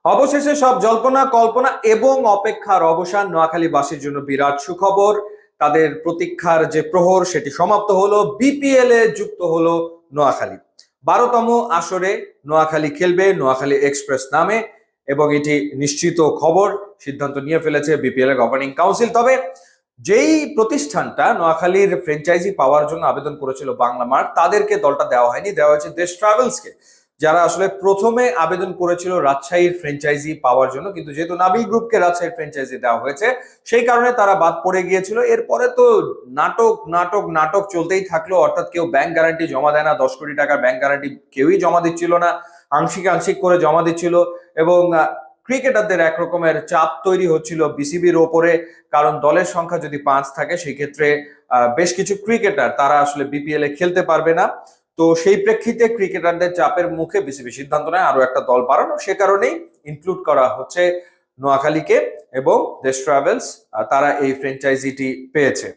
অবশেষে সব জল্পনা কল্পনা এবং অপেক্ষার অবসান। নোয়াখালীবাসীর জন্য বিরাট সুখবর। তাদের প্রতীক্ষার যে প্রহর সেটি সমাপ্ত হলো। বিপিএল এ যুক্ত হলো নোয়াখালী। 12তম আসরে নোয়াখালী খেলবে নোয়াখালী এক্সপ্রেস নামে এবং এটি নিশ্চিত খবর। সিদ্ধান্ত নিয়ে ফেলেছে বিপিএল এর গভর্নিং কাউন্সিল। তবে যেই প্রতিষ্ঠানটা নোয়াখালীর ফ্র্যাঞ্চাইজি পাওয়ার জন্য আবেদন করেছিল বাংলা মার্ট, তাদেরকে দলটা দেওয়া হয়নি, দেওয়া হয়েছে দেশ ট্রাভেলসকে, যারা আসলে প্রথমে আবেদন করেছিল রাজশাহীর ফ্র্যাঞ্চাইজি পাওয়ার জন্য। কিন্তু যেহেতু নাবিল গ্রুপকে রাজশাহীর ফ্র্যাঞ্চাইজি দেওয়া হয়েছে, সেই কারণে তারা বাদ পড়ে গিয়েছিল। এরপরে তো নাটক নাটক নাটক চলতেই থাকলো। অর্থাৎ কেউ ব্যাংক গ্যারান্টি জমা দেয় না, 10 কোটি টাকার ব্যাংক গ্যারান্টি কেউই জমা দিচ্ছিল না, আংশিক আংশিক করে জমা দিচ্ছিল। এবং ক্রিকেটারদের একরকমের চাপ তৈরি হচ্ছিল বিসিবির ওপরে, কারণ দলের সংখ্যা যদি 5 থাকে সেই ক্ষেত্রে বেশ কিছু ক্রিকেটার তারা আসলে বিপিএল এ খেলতে পারবে না। তো সেই প্রেক্ষিতে ক্রিকেটারদের চাপের মুখে বিসিবি সিদ্ধান্ত নেয় আরো একটা দল বাড়ানো। সে কারণেই ইনক্লুড করা হচ্ছে নোয়াখালীকে এবং দেশ ট্রাভেলস, তারা এই ফ্র্যাঞ্চাইজিটি পেয়েছে।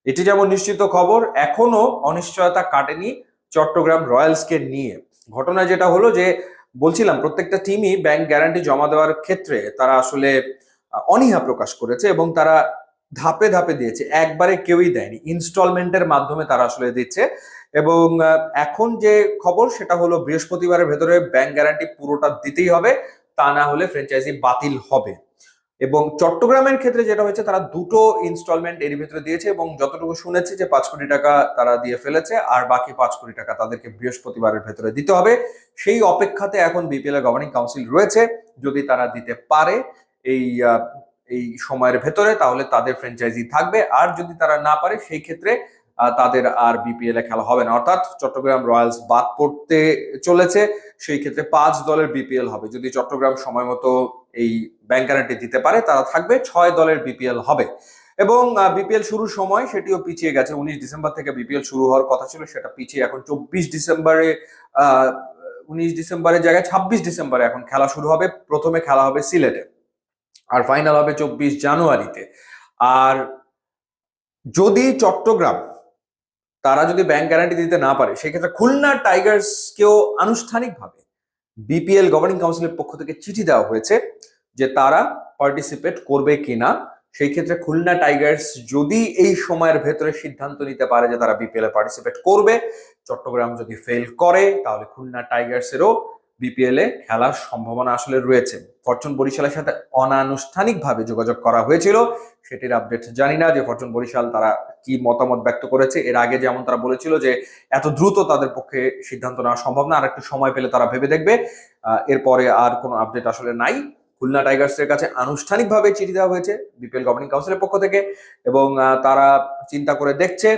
এটি যেমন নিশ্চিত খবর, এখনো অনিশ্চয়তা কাটেনি চট্টগ্রাম রয়্যালসকে নিয়ে। ঘটনা যেটা হলো যে, বলছিলাম প্রত্যেকটা টিমই ব্যাংক গ্যারান্টি জমা দেওয়ার ক্ষেত্রে তারা আসলে অনীহা প্রকাশ করেছে এবং তারা ধাপে ধাপে দিয়েছে, একবারে কেউই দেয়নি, ইনস্টলমেন্টের মাধ্যমে তারা আসলে দিচ্ছে। এবং এখন যে খবর সেটা হলো বৃহস্পতিবারের ভেতরে ব্যাংক গ্যারান্টি পুরোটা দিতেই হবে, তা না হলে ফ্র্যাঞ্চাইজি বাতিল হবে। এবং চট্টগ্রামের ক্ষেত্রে যেটা হয়েছে, তারা দুটো ইনস্টলমেন্ট এর ভিতরে দিয়েছে এবং যতটুকু শুনেছি যে 5 কোটি টাকা তারা দিয়ে ফেলেছে, আর বাকি 5 কোটি টাকা তাদেরকে বৃহস্পতিবারের ভেতরে দিতে হবে। সেই অপেক্ষাতে এখন বিপিএল এর গভর্নিং কাউন্সিল রয়েছে। যদি তারা দিতে পারে এই এই সময়ের ভেতরে, তাহলে তাদের ফ্র্যাঞ্চাইজি থাকবে। আর যদি তারা না পারে, সেই ক্ষেত্রে তাদের আর বিপিএল এ খেলা হবে না। অর্থাৎ চট্টগ্রাম রয়্যালস বাদ পড়তে চলেছে। সেই ক্ষেত্রে 5 দলের বিপিএল হবে। যদি চট্টগ্রাম সময় মতো এই ব্যাংক গ্যারান্টি দিতে পারে, তারা থাকবে। 6 দলের বিপিএল হবে এবং বিপিএল শুরুর সময় সেটিও পিছিয়ে গেছে। 19 ডিসেম্বর থেকে বিপিএল শুরু হওয়ার কথা ছিল, সেটা পিছিয়ে এখন 24 ডিসেম্বরে, 19 ডিসেম্বরের জায়গায় 26 ডিসেম্বরে এখন খেলা শুরু হবে। প্রথমে খেলা হবে সিলেটে, আর ফাইনাল হবে 24 জানুয়ারিতে। আর যদি চট্টগ্রাম তারা যদি ব্যাংক গ্যারান্টি দিতে না পারে, সেক্ষেত্রে খুলনা টাইগার্সকেও আনুষ্ঠানিকভাবে বিপিএল গভর্নিং কাউন্সিলের পক্ষ থেকে চিঠি দেওয়া হয়েছে যে তারা পার্টিসিপেট করবে কিনা। সেই ক্ষেত্রে খুলনা টাইগার্স যদি এই সময়ের ভেতরে সিদ্ধান্ত নিতে পারে যে তারা বিপিএল এ পার্টিসিপেট করবে, চট্টগ্রাম যদি ফেল করে, তাহলে খুলনা টাইগার্সেরও বিপিএল এ খেলার সম্ভাবনা আসলে রয়েছে। ফরচুন বরিশালের সাথে অনানুষ্ঠানিকভাবে যোগাযোগ করা হয়েছিল, সেটির আপডেট জানি না যে ফরচুন বরিশাল তারা কি মতামত ব্যক্ত করেছে। এর আগে যেমন তারা বলেছিল যে এত দ্রুত তাদের পক্ষে সিদ্ধান্ত নেওয়া সম্ভব না, আর একটু সময় পেলে তারা ভেবে দেখবে। এরপরে আর কোনো আপডেট আসলে নাই। খুলনা টাইগার্সের কাছে আনুষ্ঠানিকভাবে চিঠি দেওয়া হয়েছে বিপিএল গভর্নিং কাউন্সিলের পক্ষ থেকে এবং তারা চিন্তা করে দেখছে।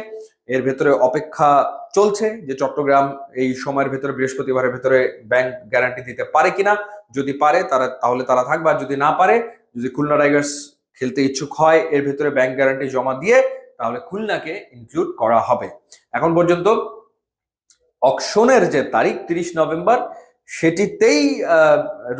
এর ভেতরে অপেক্ষা চলছে যে চট্টগ্রাম এই সময়ের ভেতরে বৃহস্পতিবারের ভেতরে ব্যাংক গ্যারান্টি দিতে পারে কিনা। যদি পারে তাহলে তারা থাকবে, আর যদি না পারে, যদি খুলনা টাইগার্স খেলতে ইচ্ছুক হয় এর ভেতরে ব্যাংক গ্যারান্টি জমা দিয়ে, তাহলে খুলনাকে ইনক্লুড করা হবে। এখন পর্যন্ত অকশনের যে তারিখ 30 নভেম্বর, সেটিতেই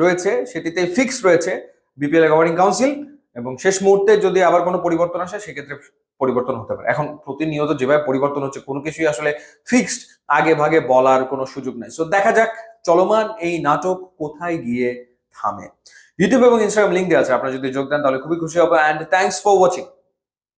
রয়েছে, সেটিতেই ফিক্স রয়েছে বিপিএল গভর্নিং কাউন্সিল। এবং শেষ মুহূর্তে যদি আবার কোনো পরিবর্তন আসে, সেক্ষেত্রে পরিবর্তন হতে পারে। এখন প্রতিনিয়ত যেভাবে পরিবর্তন হচ্ছে, কোনো কিছুই আসলে ফিক্সড আগে ভাগে বলার কোনো সুযোগ নাই। সো দেখা যাক চলমান এই নাটক কোথায় গিয়ে থামে। ইউটিউব এবং ইনস্টাগ্রাম লিঙ্ক দেওয়া আছে, আপনারা যদি যোগ দেন তাহলে খুবই খুশি হবো। And thanks for watching.